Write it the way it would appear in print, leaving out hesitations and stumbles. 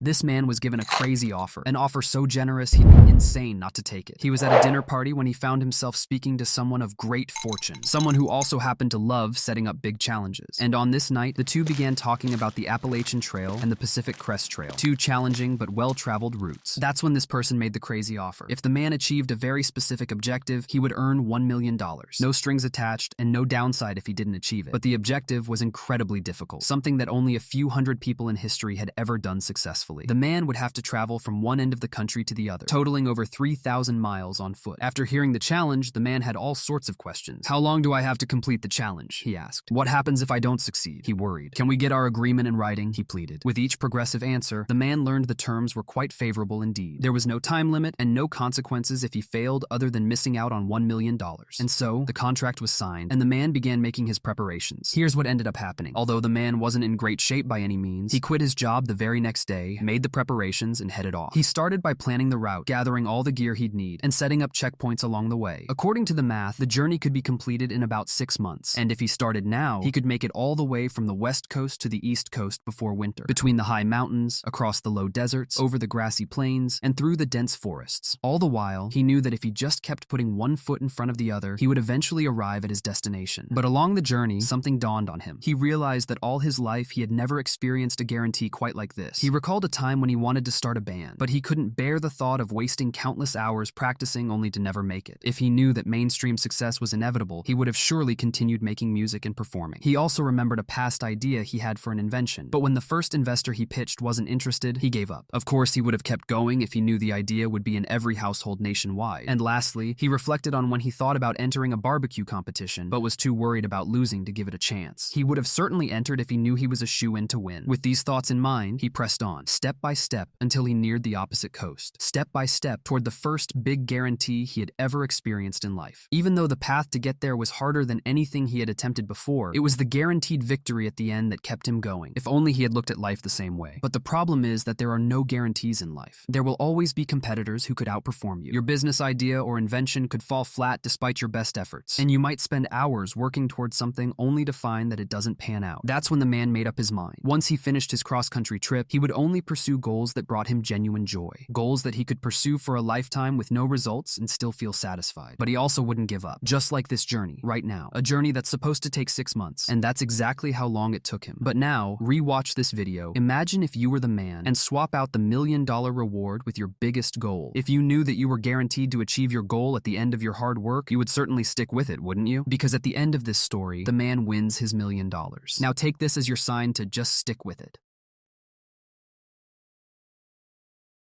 This man was given a crazy offer, an offer so generous he'd be insane not to take it. He was at a dinner party when he found himself speaking to someone of great fortune, someone who also happened to love setting up big challenges. And on this night, the two began talking about the Appalachian Trail and the Pacific Crest Trail, two challenging but well-traveled routes. That's when this person made the crazy offer. If the man achieved a very specific objective, he would earn $1 million. No strings attached and no downside if he didn't achieve it. But the objective was incredibly difficult, something that only a few hundred people in history had ever done successfully. The man would have to travel from one end of the country to the other, totaling over 3,000 miles on foot. After hearing the challenge, the man had all sorts of questions. How long do I have to complete the challenge? He asked. What happens if I don't succeed? He worried. Can we get our agreement in writing? He pleaded. With each progressive answer, the man learned the terms were quite favorable indeed. There was no time limit and no consequences if he failed other than missing out on $1 million. And so, the contract was signed, and the man began making his preparations. Here's what ended up happening. Although the man wasn't in great shape by any means, he quit his job the very next day, made the preparations, and headed off. He started by planning the route, gathering all the gear he'd need, and setting up checkpoints along the way. According to the math, the journey could be completed in about 6 months, and if he started now, he could make it all the way from the west coast to the east coast before winter, between the high mountains, across the low deserts, over the grassy plains, and through the dense forests. All the while, he knew that if he just kept putting one foot in front of the other, he would eventually arrive at his destination. But along the journey, something dawned on him. He realized that all his life he had never experienced a guarantee quite like this. He recalled a time when he wanted to start a band, but he couldn't bear the thought of wasting countless hours practicing only to never make it. If he knew that mainstream success was inevitable, he would have surely continued making music and performing. He also remembered a past idea he had for an invention, but when the first investor he pitched wasn't interested, he gave up. Of course, he would have kept going if he knew the idea would be in every household nationwide. And lastly, he reflected on when he thought about entering a barbecue competition, but was too worried about losing to give it a chance. He would have certainly entered if he knew he was a shoo-in to win. With these thoughts in mind, he pressed on, step by step, until he neared the opposite coast, step by step toward the first big guarantee he had ever experienced in life. Even though the path to get there was harder than anything he had attempted before, it was the guaranteed victory at the end that kept him going. If only he had looked at life the same way. But the problem is that there are no guarantees in life. There will always be competitors who could outperform you. Your business idea or invention could fall flat despite your best efforts, and you might spend hours working towards something only to find that it doesn't pan out. That's when the man made up his mind. Once he finished his cross-country trip, he would only pursue goals that brought him genuine joy. Goals that he could pursue for a lifetime with no results and still feel satisfied. But he also wouldn't give up. Just like this journey, right now. A journey that's supposed to take 6 months, and that's exactly how long it took him. But now, re-watch this video. Imagine if you were the man and swap out the $1 million reward with your biggest goal. If you knew that you were guaranteed to achieve your goal at the end of your hard work, you would certainly stick with it, wouldn't you? Because at the end of this story, the man wins his $1 million. Now take this as your sign to just stick with it.